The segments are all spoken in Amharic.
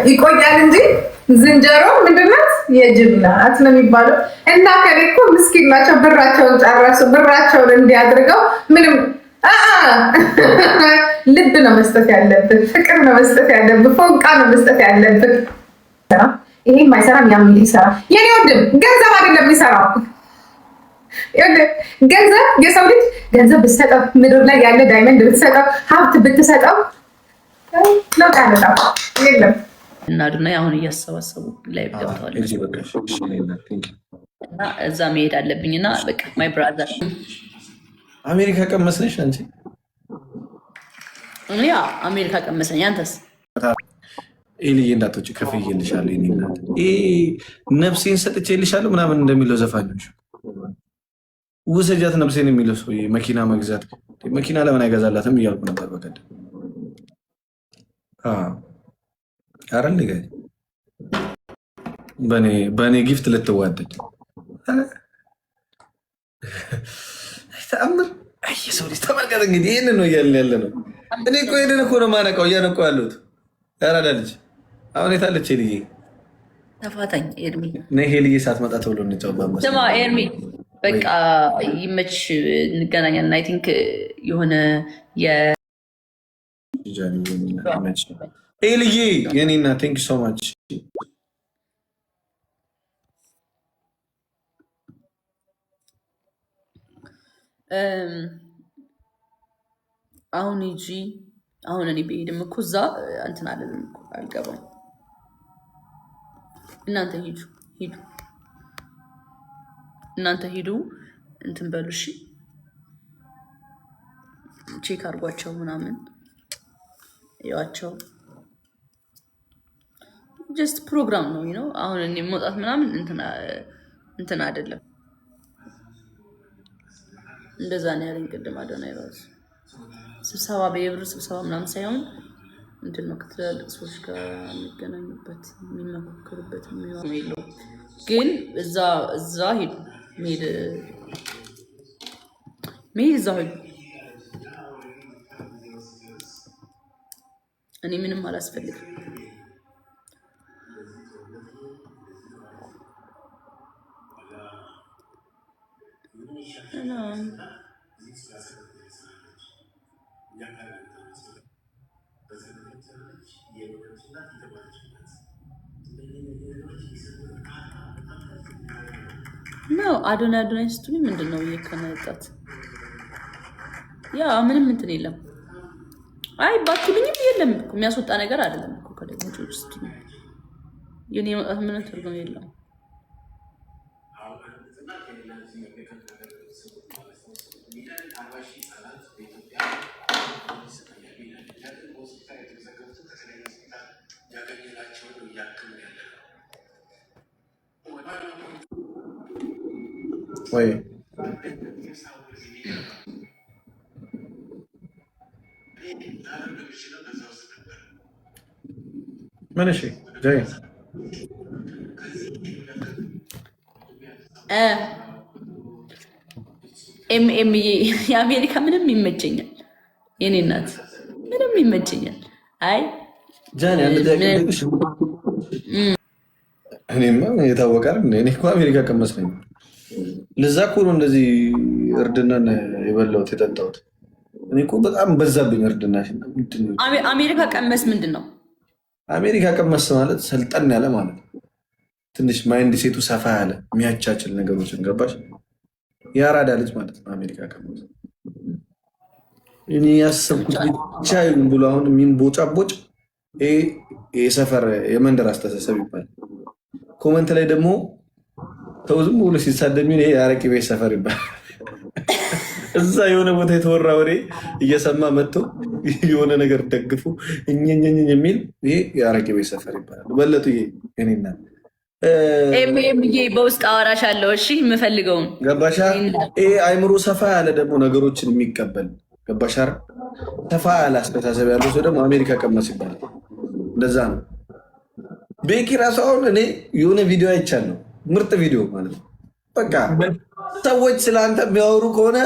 ይቆያል እንጂ ዝንጀሮ ምንድናት? የጅብ ናት ነው የሚባለው። እና ከኔ እኮ ምስኪን ናቸው። ብራቸውን ጨረሱ። ብራቸውን እንዲያድርገው ምንም ልብ ነው መስጠት ያለብን፣ ፍቅር ነው መስጠት ያለብን፣ ፎንቃ ነው መስጠት ያለብን። ይሄ ማይሰራም ያም ይሰራ። የኔ ወንድም ገንዘብ አይደለም የሚሰራው። ገንዘብ የሰው ልጅ ገንዘብ ብትሰጠው፣ ምድር ላይ ያለ ዳይመንድ ብትሰጠው፣ ሀብት ብትሰጠው ለውጥ ያመጣል የለም። እና ዱናይ አሁን እያሰባሰቡ ላይ ገብተዋል እና እዛ መሄድ አለብኝ እና በቃ ማይ ብራዘር አሜሪካ ቀመስነሽ አንቺ? ያ አሜሪካ ቀመስነኝ። አንተስ? ኤልዬ እንዳትወጪ ከፍዬልሻለሁ። የእኔ እናት ነፍሴን ሰጥቼልሻለሁ ምናምን እንደሚለው ዘፋኞች ውሰጃት ነፍሴን የሚለው ሰውዬ መኪና መግዛት መኪና ለምን አይገዛላትም እያልኩ ነበር በቀደም። አረ ንገ በእኔ ጊፍት ልትዋደድ ተአምር የሰው ልጅ ተመልከት። እንግዲህ ይህንን ነው እያልን ያለ ነው። እኔ እኮ ይህንን እኮ ነው ማነቃው እያነቁ ያሉት። ያራዳ ልጅ አሁን የታለች ሄልዬ? ተፋታኝ ኤርሚ ነ ሄልዬ ሳትመጣ ተብሎ እንጫወት። ስማ ኤርሚ በቃ ይመች፣ እንገናኛለን። አይ ቲንክ የሆነ ሄልዬ የኔና ቴንክ ሶ ማች። አሁን ሂጂ። አሁን እኔ ብሄድም እኮ እዛ እንትን አለንም አልገባም። እናንተ ሂዱ እናንተ ሂዱ እንትን በሉ እሺ። ቼክ አድርጓቸው ምናምን ያቸው ጀስት ፕሮግራም ነው ነው። አሁን እኔ መውጣት ምናምን እንትን አይደለም። እንደዛ ነው ያለኝ ቅድም አዶናይ ራሱ ስብሰባ በየብር ስብሰባ ምናምን ሳይሆን እንትን ነው ከትላልቅ ሰዎች ጋር የሚገናኙበት የሚመካከሩበት የሚሆን የለው። ግን እዛ ሄዱ መሄድ እዛ ሄዱ። እኔ ምንም አላስፈልግም። ነው አዶናይ ስትሉኝ ምንድን ነው እየከመጣት ያ ምንም እንትን የለም። አይ ባትሉኝም የለም እኮ የሚያስወጣ ነገር አይደለም እኮ ከደግሞ ውስጥ የኔ መጣት ምን ትርጉም የለውም። ወይ ምን? እሺ ጃይ የአሜሪካ ምንም ይመቸኛል። የኔ እናት ምንም ይመቸኛል። አይ ጃኒ አንድ ደቂቃ እኔማ የታወቀ አይደል? እኔ እኮ አሜሪካ ቀመስ ነኝ። ለዛ እኮ ነው እንደዚህ እርድናን የበላሁት የጠጣሁት። እኔ እኮ በጣም በዛብኝ እርድናሽ። አሜሪካ ቀመስ ምንድን ነው? አሜሪካ ቀመስ ማለት ሰልጠን ያለ ማለት ነው። ትንሽ ማይንድ ሴቱ ሰፋ ያለ የሚያቻችል ነገሮችን ገባሽ? የአራዳ ልጅ ማለት ነው አሜሪካ ቀመስ። እኔ ያሰብኩት ብቻ ይሁን ብሎ አሁን የሚንቦጫቦጭ የሰፈር የመንደር አስተሳሰብ ይባላል። ኮመንት ላይ ደግሞ ተው ዝም ብሎ ሲሳደሚ የአረቂ ቤት ሰፈር ይባላል። እዛ የሆነ ቦታ የተወራ ወሬ እየሰማ መጥቶ የሆነ ነገር ደግፉ እኝኝኝ የሚል ይሄ የአረቂ ቤት ሰፈር ይባላል። በለጡ ኔና በውስጥ አወራሽ አለው። እሺ የምፈልገውን ገባሻ? ይሄ አይምሮ ሰፋ ያለ ደግሞ ነገሮችን የሚቀበል ገባሻ? ሰፋ ያለ አስተሳሰብ ያለው ሰው ደግሞ አሜሪካ ቀመስ ይባላል። እንደዛ ነው። ቤኪ ራሱ አሁን እኔ የሆነ ቪዲዮ አይቻለሁ፣ ምርጥ ቪዲዮ ማለት ነው። በቃ ሰዎች ስለ አንተ የሚያወሩ ከሆነ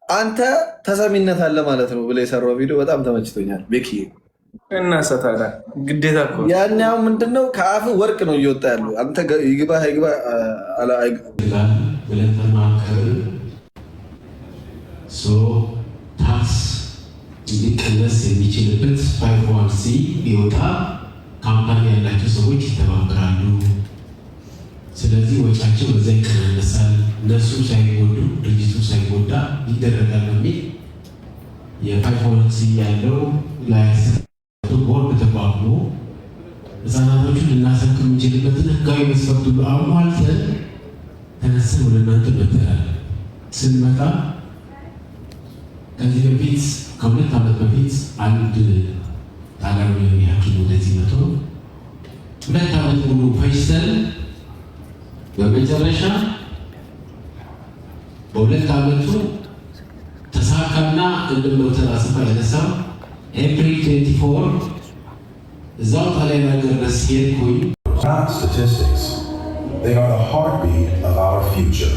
አንተ ተሰሚነት አለ ማለት ነው ብለ የሰራው ቪዲዮ በጣም ተመችቶኛል። ቤኪ እናንሳ ታዲያ ግዴታ እኮ ያን ያው ምንድነው ከአፍ ወርቅ ነው እየወጣ ያለው። አንተ ይግባ ይግባ ብለን ተማከርን። ታክስ እንዲቀነስ የሚችልበት 501c ቢወጣ ካምፓኒ ያላቸው ሰዎች ይተባበራሉ። ስለዚህ ወጫቸው በዛ ይቀናነሳል፣ እነሱ ሳይጎዱ ድርጅቱ ሳይጎዳ ይደረጋል በሚል የ501c ያለው ላይ ቦርድ ተቋቁሞ ህፃናቶቹን ልናሳክም የምንችልበትን ህጋዊ መስፈርት ሁሉ አሟልተን ተነስተን ወደ እናንተ መጥተናል። ስንመጣ ከዚህ በፊት ከ2 ዓመት በፊት አንድ ጣሊያናዊ ሐኪም ወደዚህ መጥቶ 2 ዓመት ሙሉ ፈጅተን በመጨረሻ በ2 ዓመቱ ተሳካና እንደምዶክተር አሰፋ ያነሳው ኤፕሪል 24 እዛው ጣሊያን ሀገር ድረስ ሄድኩኝ። Statistics, they are the heartbeat of our future.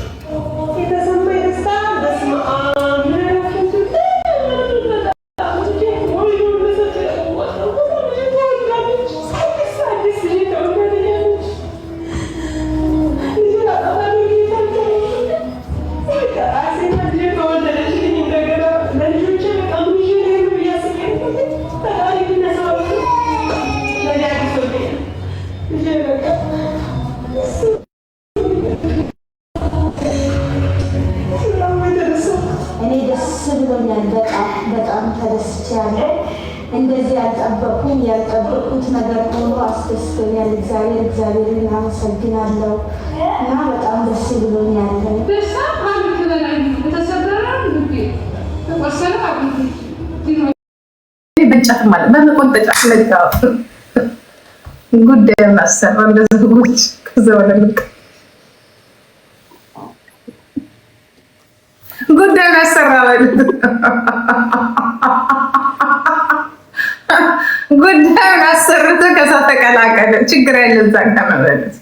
በጣም ተደስቻለሁ። እንደዚህ ያልጠበቁት ነገር ሆኖ አስደስቶኛል። እግዚአብሔርን አመሰግናለሁ እና በጣም ደስ ብሎኛል። በጫት ማለት በመቆንጠጫ ስለጋ ጉዳይ ማሰራ እንደዚህ ከዘወለልክ ጉዳይ ማሰራ ጉዳዩን አሰርቶ ከዛ ተቀላቀለ። ችግር ያለ እዛ ከመበለት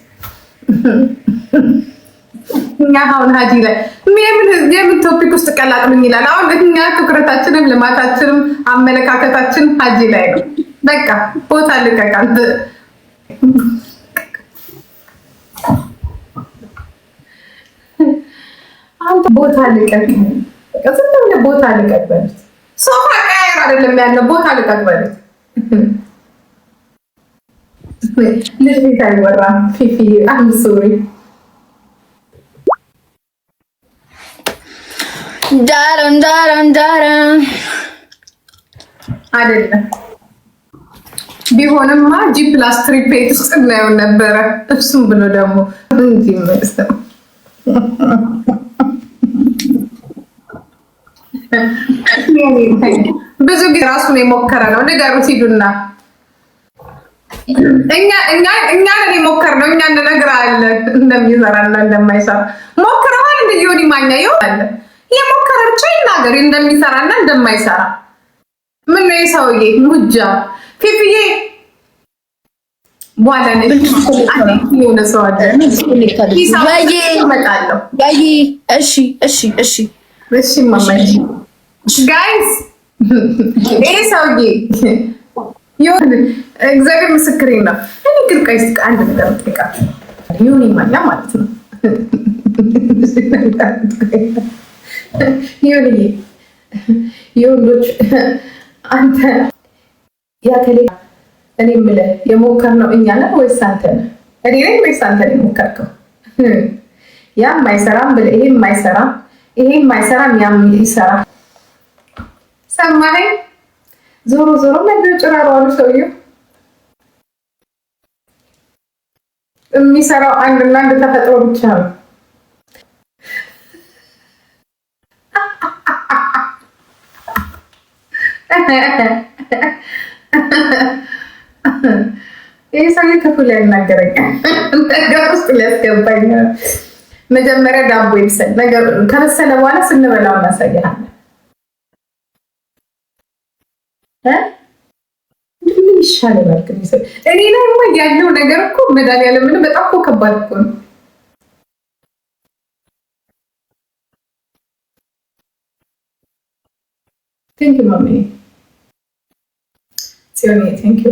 እኛ አሁን ሀጂ ላይ የምን ቶፒክ ውስጥ ቀላቅሉኝ ይላል። አሁን እኛ ትኩረታችንም ልማታችንም አመለካከታችን ሀጂ ላይ ነው። በቃ ቦታ ልቀቃል። አንተ ቦታ ልቀቅ፣ ዝም ብለህ ቦታ ልቀቅ በሉት። ሶፋ ቀያየር አይደለም ያለው ቦታ ልቀቅ በሉት። ልጅ ቤት አይወራም። ፊፊ አም ሶሪ ዳረም አይደለም። ቢሆንማ ጂ ፕላስ 3 ቤት ውስጥ እናየው ነበረ። እሱም ብሎ ደግሞ እንጂ መስለው ብዙ ጊዜ ራሱን የሞከረ ነው። ንገሩት ሂዱና እኛ ነን የሞከርነው። እኛ እንነግርሃለን እንደሚሰራና እንደማይሰራ ሞክረዋል። እንዲሆን ማኛ ይሆናል የሞከረ ብቻ ይናገር እንደሚሰራና እንደማይሰራ። ምን ነው የሰውዬ ሙጃ ፊፍዬ በኋላ የሆነ ሰው አለ እሺ ማማዬ ጋይስ ይሄ ሰውዬ ይሁን እግዚአብሔር ምስክሬ ነው። እኔ ግን ቀይስ አንድ ነገር ጠይቃችሁ ይሁን ማኛ ማለት ነው ይሁንሎች አንተ ያከሌ እኔ የምልህ የሞከርነው እኛ ነን ወይስ አንተ ነህ? እኔ ነኝ ወይስ አንተ ነህ የሞከርከው? ያም አይሰራም ብለህ ይሄም አይሰራም ይሄም አይሰራም ያም ይሰራ። ሰማኸኝ? ዞሮ ዞሮ ነገር ጭራሮ አሉ ሰውዬው። የሚሰራው አንድና አንድ ተፈጥሮ ብቻ ነው። ይህ ሰው ክፉ ላይ ያናገረኛል። ነገር ውስጥ ሊያስገባኝ መጀመሪያ ዳቦ ይብሰል፣ ነገር ከበሰለ በኋላ ስንበላው እናሳያለን። ምን ይሻለናል? እኔ ላይ ያለው ነገር እኮ መድኃኒዓለም በጣም እኮ ከባድ እኮ ነው። ቴንክ ዩ ማሚ። ጽዮን ቴንክ ዩ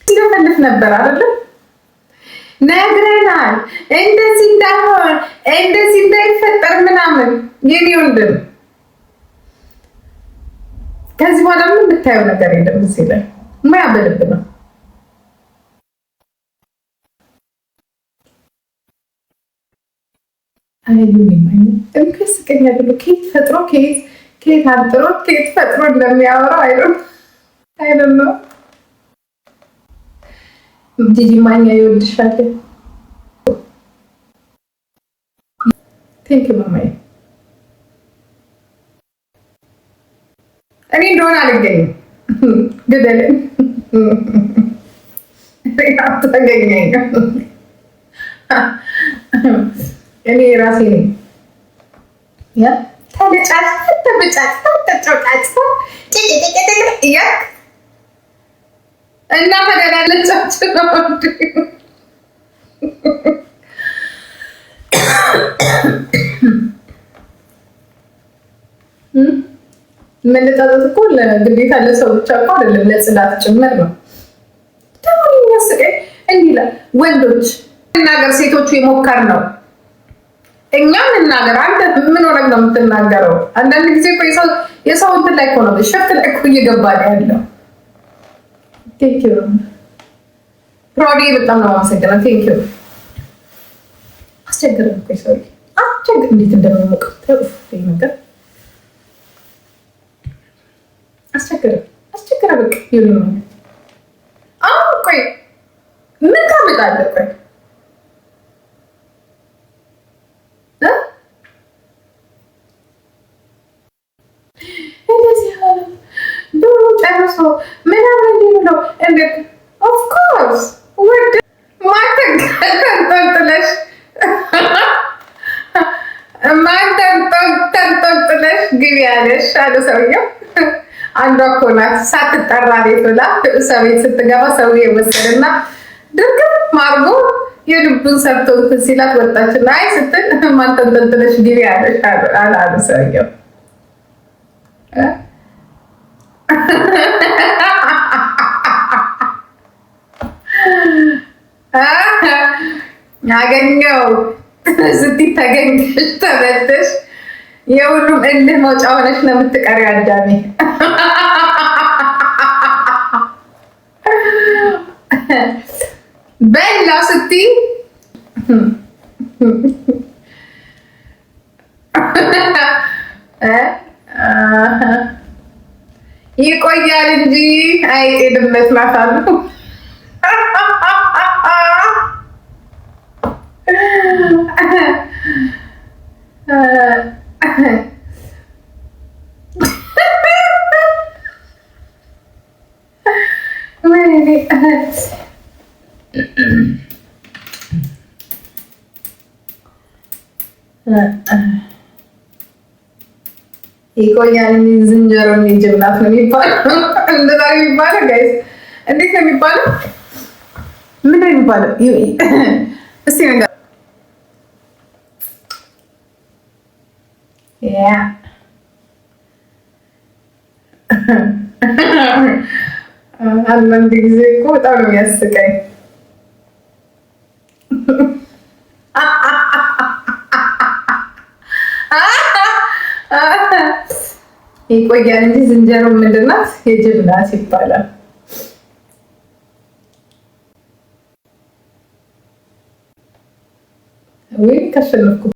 ሲለፈልፍ ነበር አይደለም ነግረናል እንደዚህ እንዳይሆን እንደዚህ እንዳይፈጠር ምናምን የኔ ወንድም ከዚህ በኋላ ምን የምታየው ነገር የለም እዚህ ላይ ማያበልብ ነው ከስቀኛ ኬት ፈጥሮ ኬት አንጥሮ ኬት ፈጥሮ እንደሚያወራው አይደለም ነው ጂጂ ማኛ ይወድሻል ቴንክ ዩ ማማዬ እኔ እንደሆነ አልገኝም ግደለኝ አትገኘኝ እኔ ራሴ ነኝ ያ ተበጫጭታ እያልክ እና ተገላለቻችሁ ነው መለጣጠጥ እኮ ለግዴታ ለሰው ብቻ እኮ አይደለም ለጽዳት ጭምር ነው። ደግሞ የሚያስቀኝ እንዲህ ይላል ወንዶች እናገር ሴቶቹ የሞከር ነው እኛም እናገር። አንተ ምን ሆነህ ነው የምትናገረው? አንዳንድ ጊዜ እኮ የሰው እንትን ላይ እኮ ነው ሸፍት ላይ እኮ እየገባ ነው ያለው። ቴንክ ዩ ፕሮዲ በጣም ነው የማመሰግነው። ቴንክ ዩ አስቸግረን እኮ ሰው አስቸግር እንዴት እንደሚሞቅ ተውፍ ነገር አስቸግረ በቃ ይሁን። አሁን ቆይ ምን ታመጣለህ? ቆይ እንደዚህ ያለ ድሮ ጨርሶ ምናምን እንዲብለው እንዴት ኦፍኮርስ ወደ ማተንጠልጥለሽ ግቢ ያለሽ አለ ሰውየው። አንዷ እኮ ናት ሳትጠራ ቤት ብላ ሰው ቤት ስትገባ ሰውዬ ወሰደና ድርግም ማርጎ የልቡን ሰርቶ ሲላት ወጣችና አይ ስትል ማንጠልጥለሽ ግቢ ያለሽ አለ ሰውየው። ያገኘው ስትይ ተገኝተሽ ተበልተሽ የሁሉም እልህ መውጫ ሆነሽ ነው የምትቀሪው። አዳሜ በላው ስትይ ይቆያል እንጂ አይጤድም መስማት አሉ። ይቆያል ዝንጀሮ ጅብናት ነው የሚባለው። እንደዛ የሚባለው ጋይስ እንዴት ነው የሚባለው? ምን ነው የሚባለው? እስቲ ነገር ያ አንዳንድ ጊዜ እኮ በጣም ነው የሚያስቀኝ። ይቆያል እንጂ ዝንጀሮ ምንድን ናት? የጅብ ናት ይባላል። ወይ ከፈለኩ